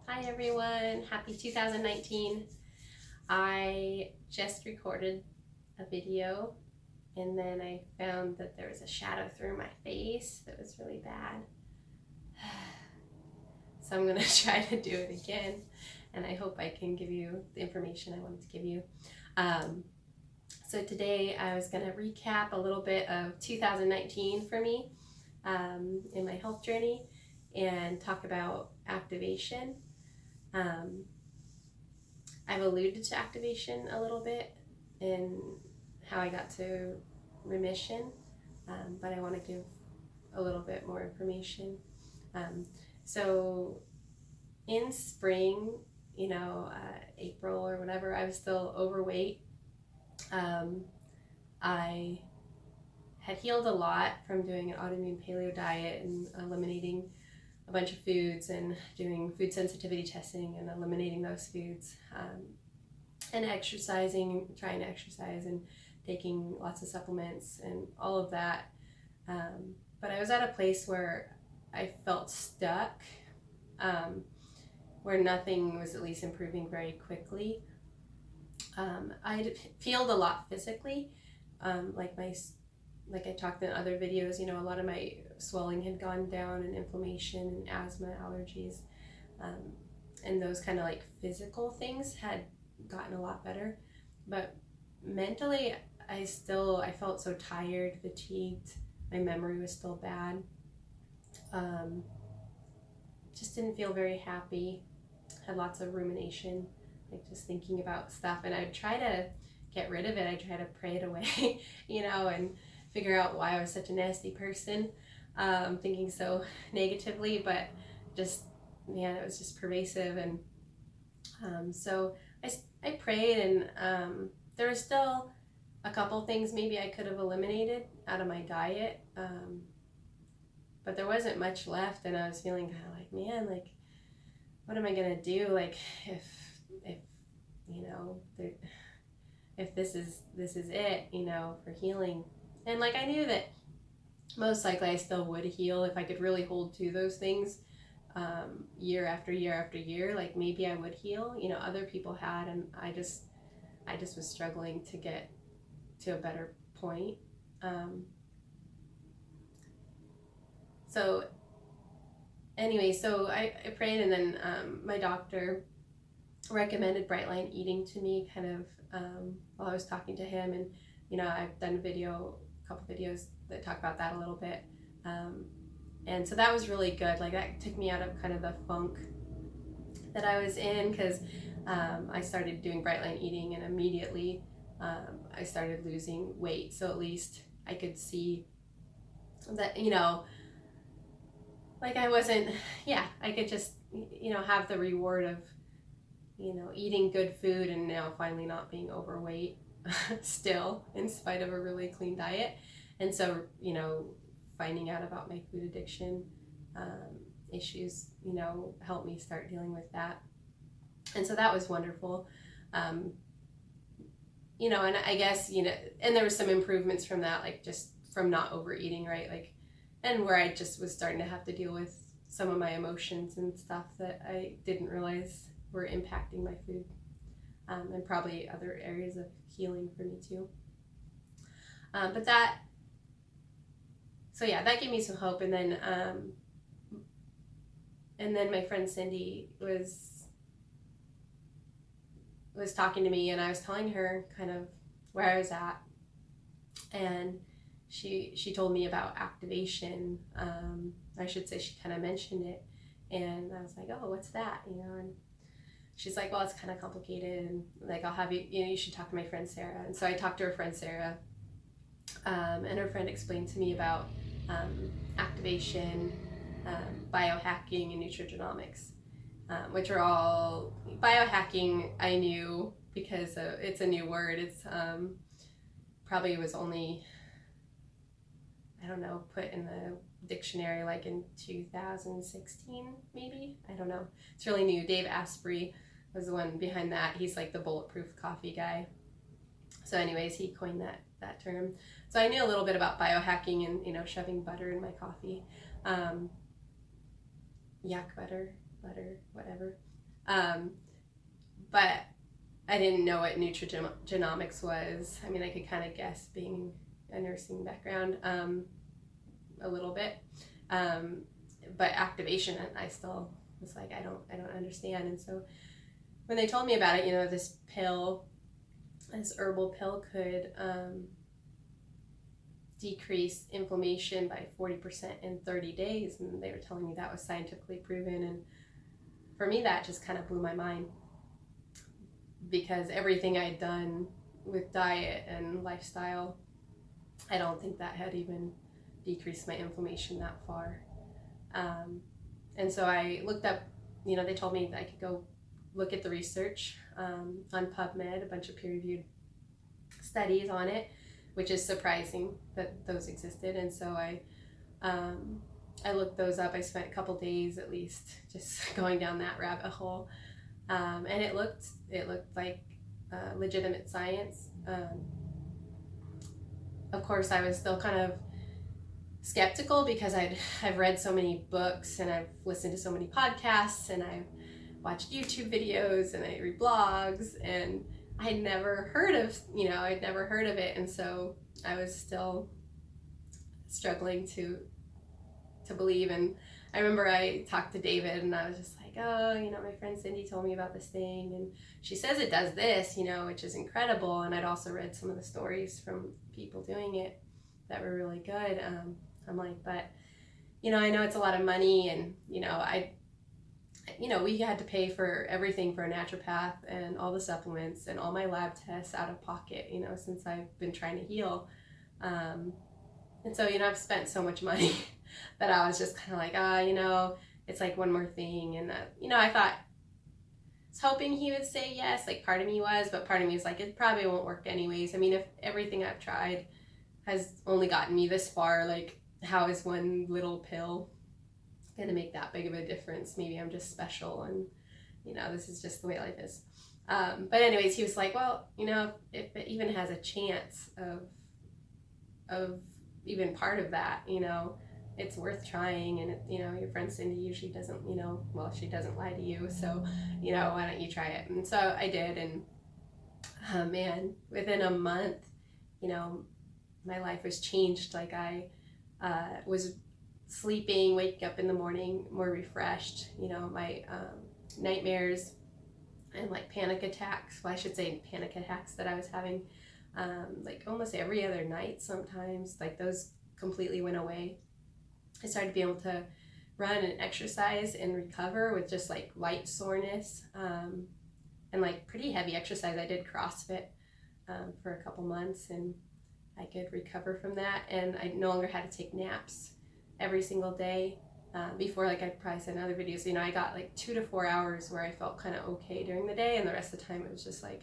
Hi everyone, happy 2019. I just recorded a video and then I found that there was a shadow through my face that was really bad. So I'm going to try to do it again and I hope I can give you the information I wanted to give you. So today I was going to recap a little bit of 2019 for me in my health journey and talk about activation. I've alluded to activation a little bit in how I got to remission, but I want to give a little bit more information. So in spring, April or whatever, I was still overweight. I had healed a lot from doing an autoimmune paleo diet and eliminating a bunch of foods and doing food sensitivity testing and eliminating those foods, and exercising, trying to exercise and taking lots of supplements and all of that. But I was at a place where I felt stuck, where nothing was at least improving very quickly. I felt a lot physically, like I talked in other videos, a lot of my swelling had gone down and inflammation and asthma, allergies, and those kind of like physical things had gotten a lot better. But mentally, I felt so tired, fatigued. My memory was still bad. Just didn't feel very happy. Had lots of rumination, like just thinking about stuff. And I'd try to get rid of it. I'd try to pray it away, and figure out why I was such a nasty person, thinking so negatively, but just, man, it was just pervasive. And so I prayed, and there was still a couple things maybe I could have eliminated out of my diet, but there wasn't much left, and I was feeling kind of like, man, like, what am I gonna do? Like, if if this is it, for healing. And like, I knew that most likely I still would heal if I could really hold to those things, year after year after year. Like, maybe I would heal. Other people had, and I just was struggling to get to a better point. So anyway, so I prayed, and then my doctor recommended bright line eating to me, kind of while I was talking to him. And I've done a couple videos that talk about that a little bit, and so that was really good. Like, that took me out of kind of the funk that I was in, because I started doing bright line eating, and immediately I started losing weight. So at least I could see that, like, I wasn't, I could just, have the reward of, eating good food and now finally not being overweight still, in spite of a really clean diet. And so, finding out about my food addiction issues, helped me start dealing with that. And so that was wonderful. And I guess, and there was some improvements from that, like just from not overeating, right? Like, and where I just was starting to have to deal with some of my emotions and stuff that I didn't realize were impacting my food, and probably other areas of healing for me too. But that gave me some hope. And then my friend Cindy was talking to me, and I was telling her kind of where I was at, and she told me about activation. I should say, she kind of mentioned it, and I was like, oh, what's that? And she's like, well, it's kind of complicated, and like, I'll have you, you should talk to my friend Sarah. And so I talked to her friend Sarah, and her friend explained to me about activation, biohacking, and nutrigenomics, which are all, biohacking I knew because it's a new word. It's probably was only, I don't know, put in the dictionary like in 2016, maybe. I don't know. It's really new. Dave Asprey was the one behind that. He's like the bulletproof coffee guy. So anyways, he coined that term. So I knew a little bit about biohacking and, shoving butter in my coffee. Yak butter, whatever. But I didn't know what nutrigenomics was. I mean, I could kind of guess being a nursing background a little bit. But activation, I still was like, I don't understand. And so when they told me about it, this pill, this herbal pill could decrease inflammation by 40% in 30 days. And they were telling me that was scientifically proven. And for me, that just kind of blew my mind, because everything I'd done with diet and lifestyle, I don't think that had even decreased my inflammation that far. And so I looked up, they told me that I could go look at the research on PubMed, a bunch of peer-reviewed studies on it, which is surprising that those existed. And so I looked those up. I spent a couple days at least just going down that rabbit hole. And it looked like legitimate science. Of course, I was still kind of skeptical because I've read so many books and I've listened to so many podcasts and I've watched YouTube videos and I read blogs, and I'd never heard of it. And so I was still struggling to believe. And I remember I talked to David and I was just like, oh, my friend Cindy told me about this thing and she says it does this, which is incredible. And I'd also read some of the stories from people doing it that were really good. I'm like, but, I know it's a lot of money, and, we had to pay for everything for a naturopath and all the supplements and all my lab tests out of pocket, since I've been trying to heal. And so, I've spent so much money that I was just kind of like, it's like one more thing. And, I thought, I was hoping he would say yes, like part of me was, but part of me was like, it probably won't work anyways. I mean, if everything I've tried has only gotten me this far, like, how is one little pill going to make that big of a difference? Maybe I'm just special and, this is just the way life is. But anyways, he was like, well, if it even has a chance of even part of that, it's worth trying. And, your friend Cindy usually doesn't, she doesn't lie to you. So, why don't you try it? And so I did. And man, within a month, my life was changed. Like I was sleeping, waking up in the morning more refreshed. My nightmares and like panic attacks, panic attacks that I was having like almost every other night sometimes, like those completely went away. I started to be able to run and exercise and recover with just like light soreness and like pretty heavy exercise. I did CrossFit for a couple months and I could recover from that, and I no longer had to take naps every single day. Before, like I probably said in other videos, I got like 2 to 4 hours where I felt kind of okay during the day, and the rest of the time it was just like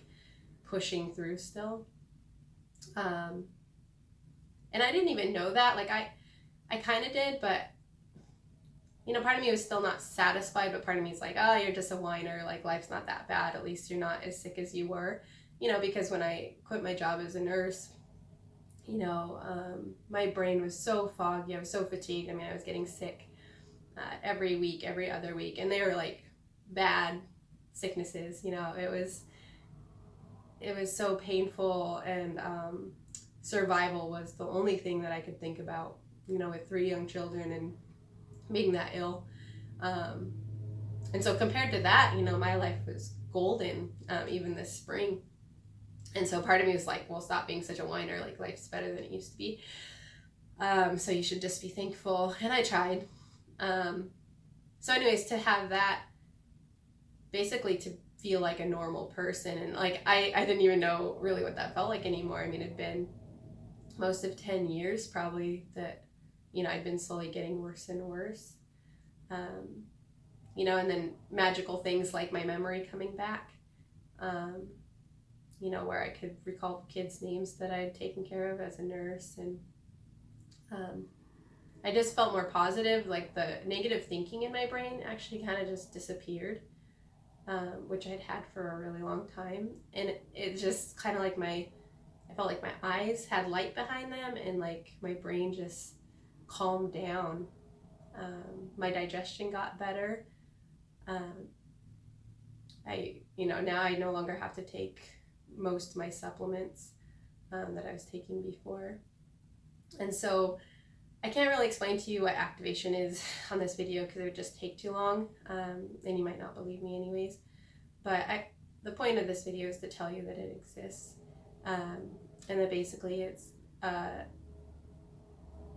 pushing through still. And I didn't even know that. Like I kind of did, but part of me was still not satisfied, but part of me is like, oh, you're just a whiner. Like life's not that bad. At least you're not as sick as you were, because when I quit my job as a nurse, my brain was so foggy. I was so fatigued. I mean, I was getting sick every week, every other week, and they were like bad sicknesses. It was so painful, and survival was the only thing that I could think about, with 3 young children and being that ill. And so compared to that, my life was golden, even this spring. And so part of me was like, well, stop being such a whiner. Like life's better than it used to be. So you should just be thankful. And I tried. So anyways, to have that, basically to feel like a normal person. And like, I didn't even know really what that felt like anymore. I mean, it'd been most of 10 years probably that, I'd been slowly getting worse and worse. And then magical things like my memory coming back. Where I could recall kids' names that I had taken care of as a nurse. And I just felt more positive. Like the negative thinking in my brain actually kind of just disappeared, which I'd had for a really long time. And it just kind of like I felt like my eyes had light behind them, and like my brain just calmed down. My digestion got better. now I no longer have to take most of my supplements that I was taking before. And so I can't really explain to you what activation is on this video because it would just take too long, and you might not believe me anyways. But the point of this video is to tell you that it exists, and that basically it's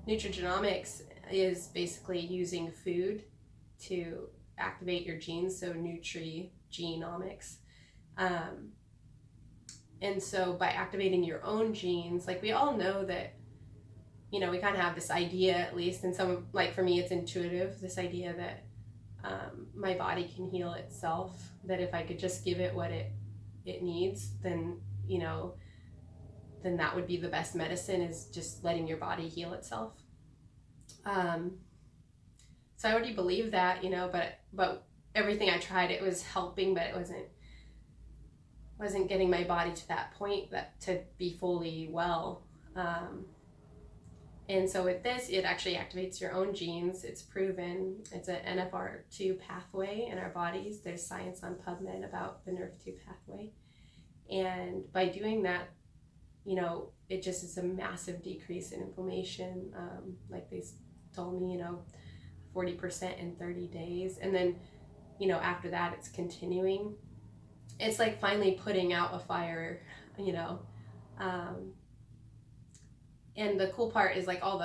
Nutrigenomics is basically using food to activate your genes, so Nutrigenomics. And so by activating your own genes, like we all know that, we kind of have this idea, at least, and some, like for me, it's intuitive, this idea that my body can heal itself, that if I could just give it what it needs, then, then that would be the best medicine, is just letting your body heal itself. So I already believed that, but everything I tried, it was helping, but it wasn't getting my body to that point to be fully well. And so with this, it actually activates your own genes. It's proven. It's an NFR2 pathway in our bodies. There's science on PubMed about the NRF2 pathway. And by doing that, it just is a massive decrease in inflammation. Like they told me, 40% in 30 days. And then, after that, it's continuing. It's like finally putting out a fire, and the cool part is like all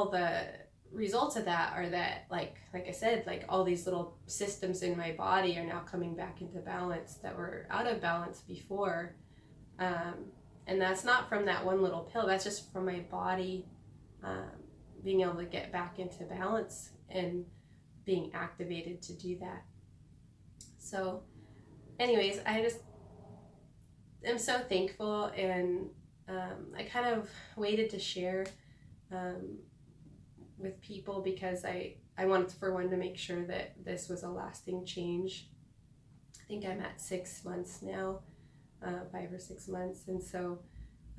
the results of that are that like I said, like all these little systems in my body are now coming back into balance that were out of balance before. And that's not from that one little pill, that's just from my body being able to get back into balance and being activated to do that. So anyways, I just am so thankful, and I kind of waited to share with people because I wanted, for one, to make sure that this was a lasting change. I think I'm at 6 months now, 5 or 6 months, and so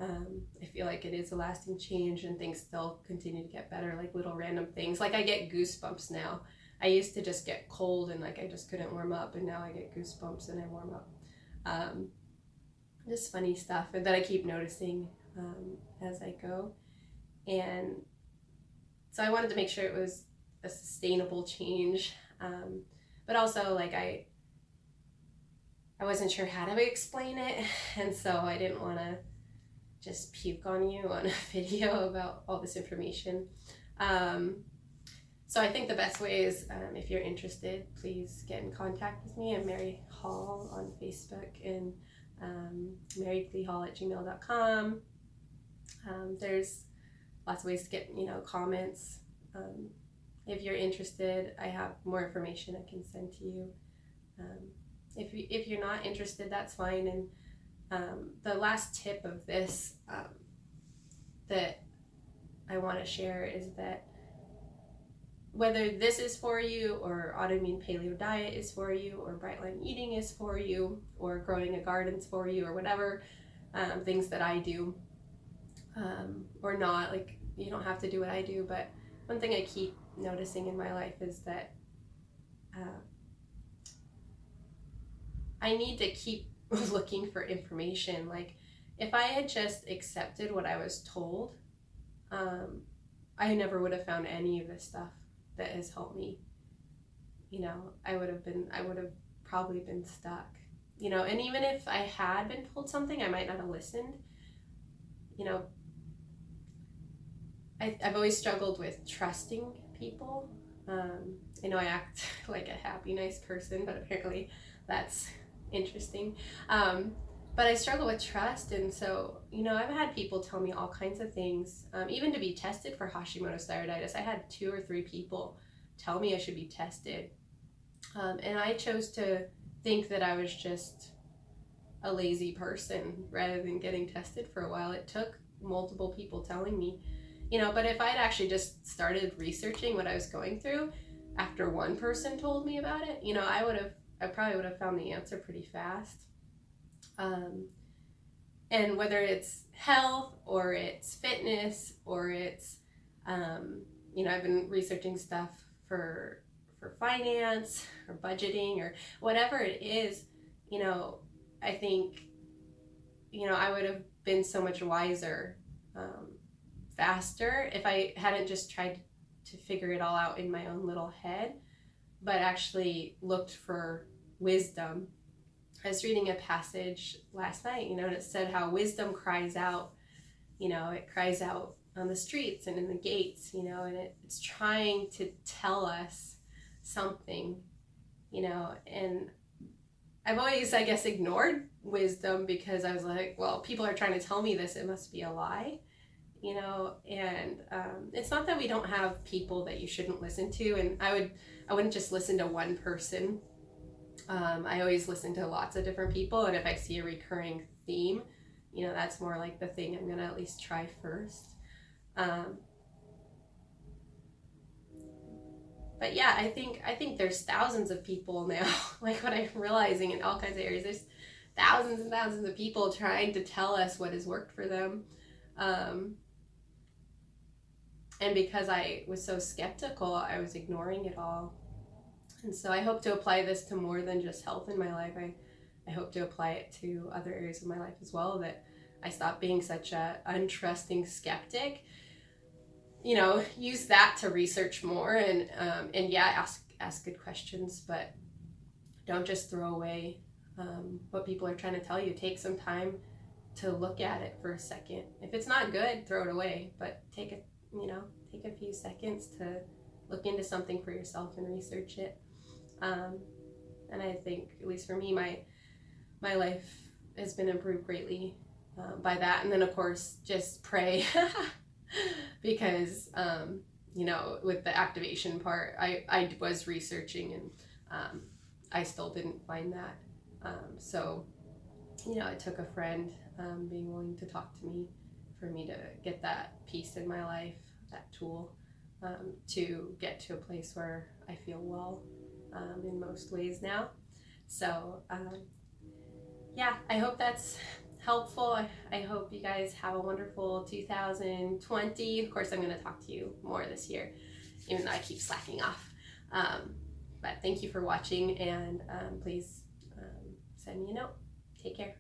I feel like it is a lasting change, and things still continue to get better, like little random things. Like I get goosebumps now. I used to just get cold and like I just couldn't warm up, and now I get goosebumps and I warm up. Just funny stuff that I keep noticing as I go. And so I wanted to make sure it was a sustainable change, but also like I wasn't sure how to explain it, and so I didn't want to just puke on you on a video about all this information. So I think the best way is, if you're interested, please get in contact with me. I'm Mary Hall on Facebook, and marycleehall@gmail.com. There's lots of ways to get, comments. If you're interested, I have more information I can send to you. If you're not interested, that's fine. And the last tip of this that I want to share is that whether this is for you, or autoimmune paleo diet is for you, or bright line eating is for you, or growing a garden's for you, or whatever things that I do, or not, like you don't have to do what I do, but one thing I keep noticing in my life is that I need to keep looking for information. Like if I had just accepted what I was told, I never would have found any of this stuff that has helped me. I would have probably been stuck, and even if I had been told something, I might not have listened. I've always struggled with trusting people. I act like a happy, nice person, but apparently that's interesting. But I struggle with trust, and so, I've had people tell me all kinds of things, even to be tested for Hashimoto's thyroiditis. I had 2 or 3 people tell me I should be tested, and I chose to think that I was just a lazy person rather than getting tested for a while. It took multiple people telling me, but if I'd actually just started researching what I was going through after one person told me about it, I probably would have found the answer pretty fast. And whether it's health or it's fitness or it's, I've been researching stuff for for finance or budgeting or whatever it is, you know, I think, you know, I would have been so much wiser, faster if I hadn't just tried to figure it all out in my own little head, but actually looked for wisdom. I was reading a passage last night, you know, and it said how wisdom cries out, you know, it cries out on the streets and in the gates, you know, and it's trying to tell us something, you know, and I've always, I guess, ignored wisdom because I was like, well, people are trying to tell me this, it must be a lie, you know, and it's not that we don't have people that you shouldn't listen to, and I wouldn't just listen to one person. I always listen to lots of different people, and if I see a recurring theme, you know, that's more like the thing I'm gonna at least try first. But yeah, I think there's thousands of people now, like what I'm realizing in all kinds of areas, there's thousands and thousands of people trying to tell us what has worked for them. And because I was so skeptical, I was ignoring it all. And so I hope to apply this to more than just health in my life. I hope to apply it to other areas of my life as well, that I stop being such a untrusting skeptic. You know, use that to research more and yeah, ask good questions, but don't just throw away what people are trying to tell you. Take some time to look at it for a second. If it's not good, throw it away, but take a few seconds to look into something for yourself and research it. And I think, at least for me, my life has been improved greatly by that. And then of course, just pray. Because you know, with the activation part, I was researching and I still didn't find that. So, you know, it took a friend being willing to talk to me for me to get that piece in my life, that tool, to get to a place where I feel well in most ways now. So yeah, I hope that's helpful. I hope you guys have a wonderful 2020. Of course, I'm going to talk to you more this year, even though I keep slacking off. But thank you for watching, and please send me a note. Take care.